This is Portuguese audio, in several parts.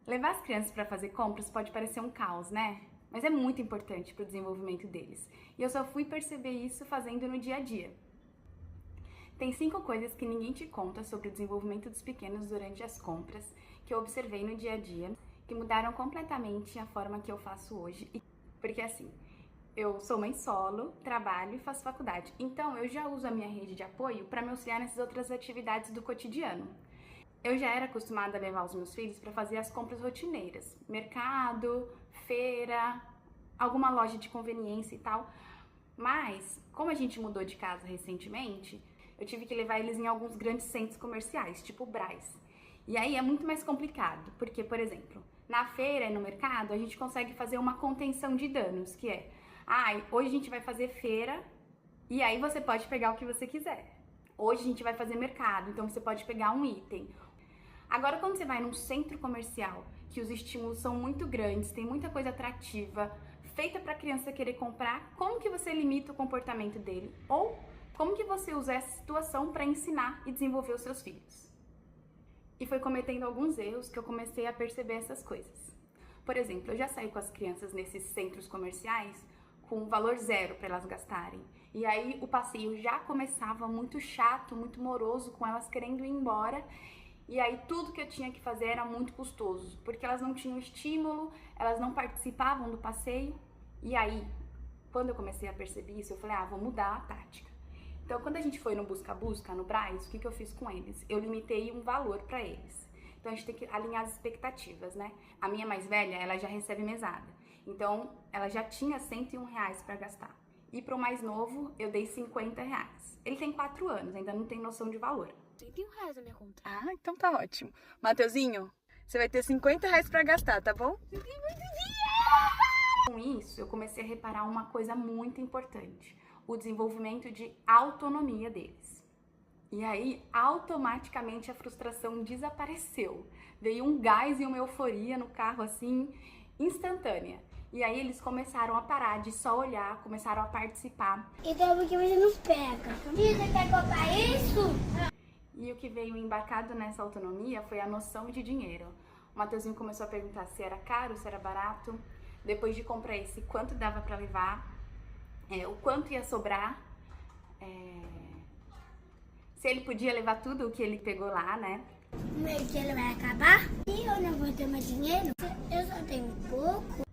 Levar as crianças para fazer compras pode parecer um caos, né? Mas é muito importante para o desenvolvimento deles. E eu só fui perceber isso fazendo no dia a dia. Tem 5 coisas que ninguém te conta sobre o desenvolvimento dos pequenos durante as compras, que eu observei no dia a dia, que mudaram completamente a forma que eu faço hoje. Porque assim, eu sou mãe solo, trabalho e faço faculdade. Então eu já uso a minha rede de apoio para me auxiliar nessas outras atividades do cotidiano. Eu já era acostumada a levar os meus filhos para fazer as compras rotineiras, mercado, feira, alguma loja de conveniência e tal. Mas, como a gente mudou de casa recentemente, eu tive que levar eles em alguns grandes centros comerciais, tipo o Brás. E aí é muito mais complicado, porque, por exemplo, na feira e no mercado, a gente consegue fazer uma contenção de danos, que é, hoje a gente vai fazer feira e aí você pode pegar o que você quiser. Hoje a gente vai fazer mercado, então você pode pegar um item. Agora, quando você vai num centro comercial, que os estímulos são muito grandes, tem muita coisa atrativa, feita para a criança querer comprar, como que você limita o comportamento dele? Ou como que você usa essa situação para ensinar e desenvolver os seus filhos? E foi cometendo alguns erros que eu comecei a perceber essas coisas. Por exemplo, eu já saí com as crianças nesses centros comerciais com valor zero para elas gastarem. E aí o passeio já começava muito chato, muito moroso, com elas querendo ir embora. E aí tudo que eu tinha que fazer era muito custoso, porque elas não tinham estímulo, elas não participavam do passeio. E aí, quando eu comecei a perceber isso, eu falei, vou mudar a tática. Então, quando a gente foi no busca-busca, no Brás, o que eu fiz com eles? Eu limitei um valor para eles. Então, a gente tem que alinhar as expectativas, né? A minha mais velha, ela já recebe mesada. Então, ela já tinha R$ 101 para gastar. E para o mais novo, eu dei R$ 50. Ele tem 4 anos, ainda não tem noção de valor. R$ 31 na minha conta. Então tá ótimo. Mateuzinho, você vai ter R$ 50 pra gastar, tá bom? Com isso, eu comecei a reparar uma coisa muito importante: o desenvolvimento de autonomia deles. E aí, automaticamente a frustração desapareceu. Veio um gás e uma euforia no carro, assim, instantânea. E aí eles começaram a parar de só olhar, começaram a participar. Então por que você não pega? Você quer comprar isso? E o que veio embarcado nessa autonomia foi a noção de dinheiro. O Mateuzinho começou a perguntar se era caro, se era barato. Depois de comprar esse, quanto dava para levar, o quanto ia sobrar, se ele podia levar tudo o que ele pegou lá, né? O mês que ele vai acabar e eu não vou ter mais dinheiro. Eu só tenho pouco.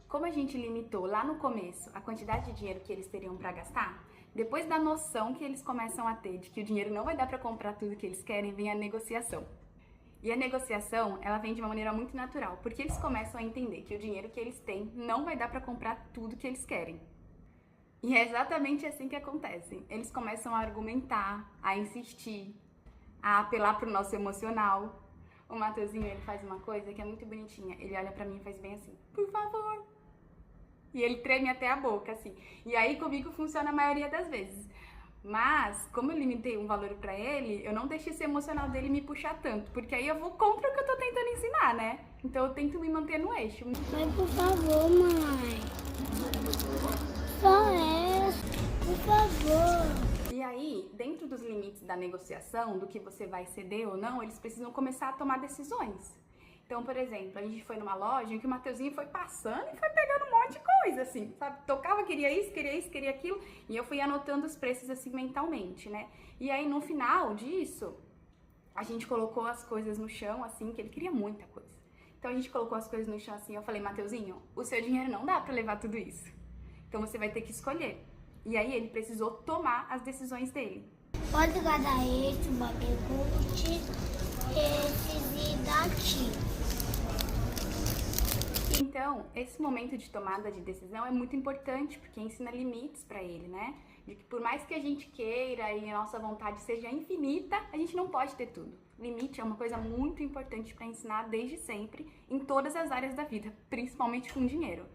Como a gente limitou lá no começo a quantidade de dinheiro que eles teriam para gastar, depois da noção que eles começam a ter de que o dinheiro não vai dar para comprar tudo que eles querem, vem a negociação. E a negociação, ela vem de uma maneira muito natural, porque eles começam a entender que o dinheiro que eles têm não vai dar para comprar tudo que eles querem. E é exatamente assim que acontece. Eles começam a argumentar, a insistir, a apelar pro nosso emocional. O Mateuzinho, ele faz uma coisa que é muito bonitinha. Ele olha pra mim e faz bem assim, por favor. E ele treme até a boca, assim. E aí comigo funciona a maioria das vezes. Mas, como eu limitei um valor pra ele, eu não deixo esse emocional dele me puxar tanto. Porque aí eu vou contra o que eu tô tentando ensinar, né? Então eu tento me manter no eixo. Mas por favor, mãe. Só essa. Por favor. E aí, dentro dos limites da negociação, do que você vai ceder ou não, eles precisam começar a tomar decisões. Então, por exemplo, a gente foi numa loja em que o Mateuzinho foi passando e foi pegando um monte de coisa, assim, sabe? Tocava, queria isso, queria aquilo, e eu fui anotando os preços, assim, mentalmente, né? E aí, no final disso, a gente colocou as coisas no chão, assim, que ele queria muita coisa. Então, a gente colocou as coisas no chão, assim, eu falei, Mateuzinho, o seu dinheiro não dá pra levar tudo isso. Então, você vai ter que escolher. E aí, ele precisou tomar as decisões dele. Pode guardar esse, baguete, esses e daqui. Então, esse momento de tomada de decisão é muito importante, porque ensina limites para ele, né? De que por mais que a gente queira e a nossa vontade seja infinita, a gente não pode ter tudo. Limite é uma coisa muito importante para ensinar desde sempre, em todas as áreas da vida, principalmente com dinheiro.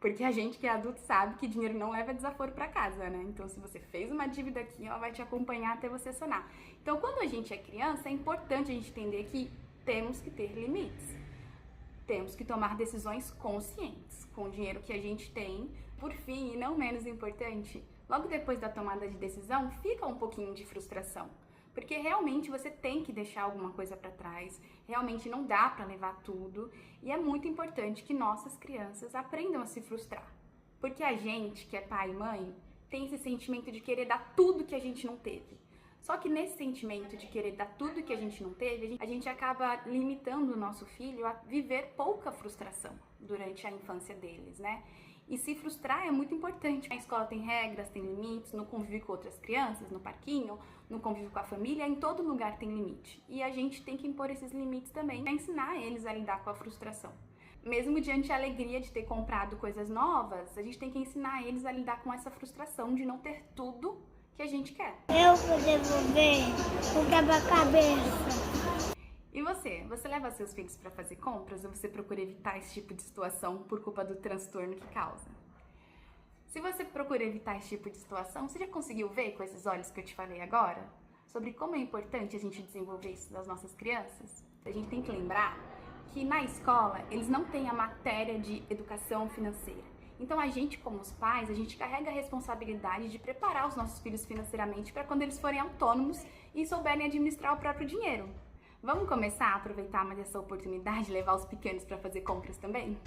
Porque a gente que é adulto sabe que dinheiro não leva desaforo para casa, né? Então, se você fez uma dívida aqui, ela vai te acompanhar até você sanar. Então, quando a gente é criança, é importante a gente entender que temos que ter limites. Temos que tomar decisões conscientes com o dinheiro que a gente tem. Por fim, e não menos importante, logo depois da tomada de decisão, fica um pouquinho de frustração. Porque realmente você tem que deixar alguma coisa para trás, realmente não dá para levar tudo, e é muito importante que nossas crianças aprendam a se frustrar. Porque a gente, que é pai e mãe, tem esse sentimento de querer dar tudo que a gente não teve. Só que nesse sentimento de querer dar tudo que a gente não teve, a gente acaba limitando o nosso filho a viver pouca frustração durante a infância deles, né? E se frustrar é muito importante. A escola tem regras, tem limites, no convívio com outras crianças, no parquinho, no convívio com a família, em todo lugar tem limite. E a gente tem que impor esses limites também para ensinar eles a lidar com a frustração. Mesmo diante da alegria de ter comprado coisas novas, a gente tem que ensinar eles a lidar com essa frustração de não ter tudo que a gente quer. Eu vou devolver o quebra-cabeça. E você leva seus filhos para fazer compras ou você procura evitar esse tipo de situação por culpa do transtorno que causa? Se você procura evitar esse tipo de situação, você já conseguiu ver com esses olhos que eu te falei agora? Sobre como é importante a gente desenvolver isso das nossas crianças? A gente tem que lembrar que na escola eles não têm a matéria de educação financeira. Então a gente, como os pais, a gente carrega a responsabilidade de preparar os nossos filhos financeiramente para quando eles forem autônomos e souberem administrar o próprio dinheiro. Vamos começar a aproveitar mais essa oportunidade de levar os pequenos para fazer compras também?